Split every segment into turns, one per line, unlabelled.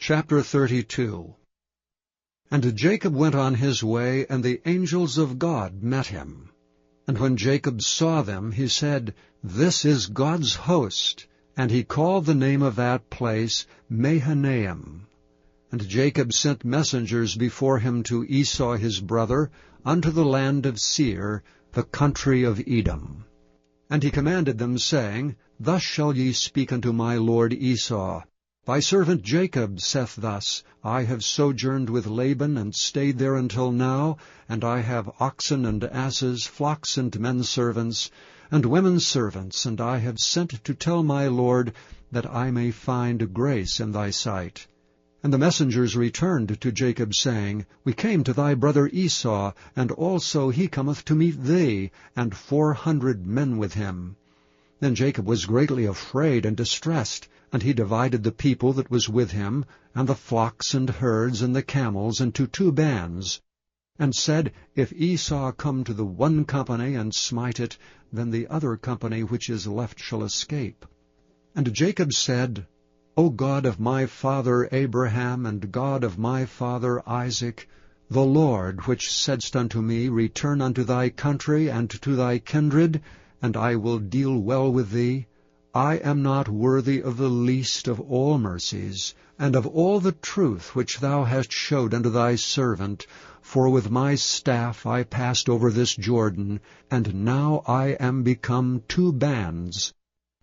Chapter 32. And Jacob went on his way, and the angels of God met him. And when Jacob saw them, he said, This is God's host. And he called the name of that place Mahanaim. And Jacob sent messengers before him to Esau his brother, unto the land of Seir, the country of Edom. And he commanded them, saying, Thus shall ye speak unto my lord Esau, Thy servant Jacob saith thus, I have sojourned with Laban, and stayed there until now, and I have oxen and asses, flocks and men servants, and women servants, and I have sent to tell my lord, that I may find grace in thy sight. And the messengers returned to Jacob, saying, We came to thy brother Esau, and also he cometh to meet thee, and 400 men with him. Then Jacob was greatly afraid and distressed, and he divided the people that was with him, and the flocks and herds and the camels, into 2 bands, and said, If Esau come to the one company and smite it, then the other company which is left shall escape. And Jacob said, O God of my father Abraham, and God of my father Isaac, the Lord, which saidst unto me, Return unto thy country and to thy kindred, and I will deal well with thee, I am not worthy of the least of all mercies, and of all the truth which thou hast showed unto thy servant, for with my staff I passed over this Jordan, and now I am become 2 bands.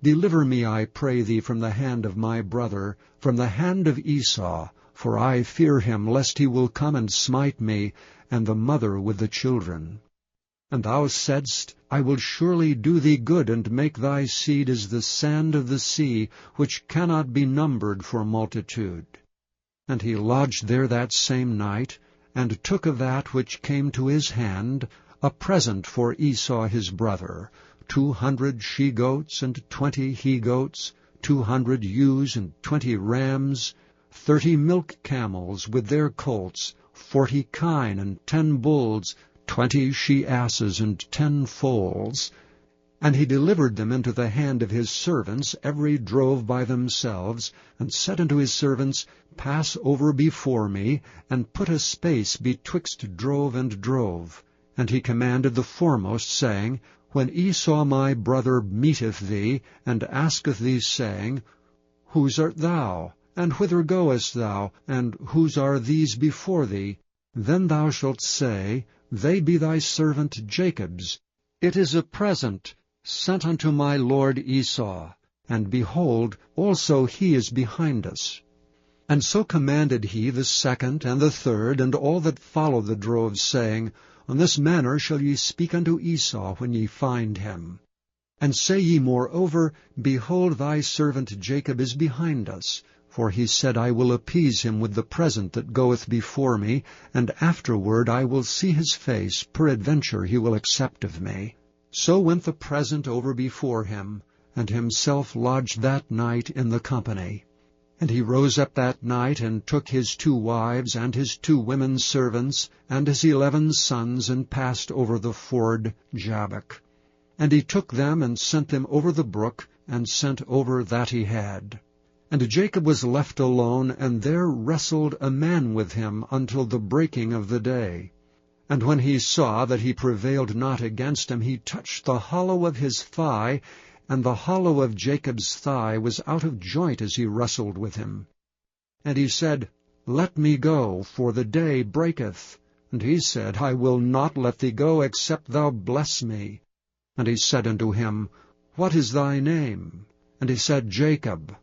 Deliver me, I pray thee, from the hand of my brother, from the hand of Esau, for I fear him, lest he will come and smite me, and the mother with the children. And thou saidst, I will surely do thee good, and make thy seed as the sand of the sea, which cannot be numbered for multitude. And he lodged there that same night, and took of that which came to his hand a present for Esau his brother, 200 she-goats and 20 he-goats, 200 ewes and 20 rams, 30 milk camels with their colts, 40 kine and 10 bulls, 20 she-asses and 10 foals. And he delivered them into the hand of his servants, every drove by themselves, and said unto his servants, Pass over before me, and put a space betwixt drove and drove. And he commanded the foremost, saying, When Esau my brother meeteth thee, and asketh thee, saying, Whose art thou? And whither goest thou? And whose are these before thee? Then thou shalt say, They be thy servant Jacob's. It is a present sent unto my lord Esau, and behold, also he is behind us. And so commanded he the second and the third, and all that follow the droves, saying, On this manner shall ye speak unto Esau when ye find him. And say ye moreover, Behold, thy servant Jacob is behind us. For he said, I will appease him with the present that goeth before me, and afterward I will see his face, peradventure he will accept of me. So went the present over before him, and himself lodged that night in the company. And he rose up that night, and took his 2 wives, and his 2 women servants, and his 11 sons, and passed over the ford Jabbok. And he took them, and sent them over the brook, and sent over that he had. And Jacob was left alone, and there wrestled a man with him until the breaking of the day. And when he saw that he prevailed not against him, he touched the hollow of his thigh, and the hollow of Jacob's thigh was out of joint as he wrestled with him. And he said, Let me go, for the day breaketh. And he said, I will not let thee go, except thou bless me. And he said unto him, What is thy name? And he said, Jacob.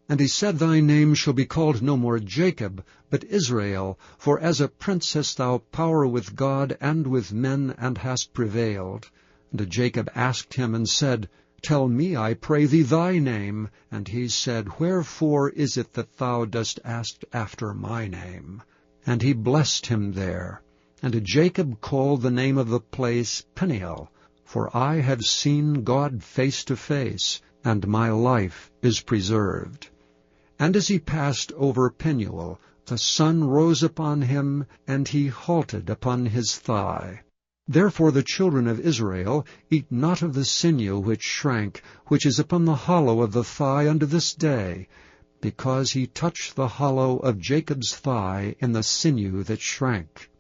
And he said, Thy name shall be called no more Jacob, but Israel, for as a prince hast thou power with God and with men, and hast prevailed. And Jacob asked him, and said, Tell me, I pray thee, thy name. And he said, Wherefore is it that thou dost ask after my name? And he blessed him there. And Jacob called the name of the place Peniel, for I have seen God face to face, and my life is preserved. And as he passed over Penuel, the sun rose upon him, and he halted upon his thigh. Therefore the children of Israel eat not of the sinew which shrank, which is upon the hollow of the thigh unto this day, because he touched the hollow of Jacob's thigh in the sinew that shrank.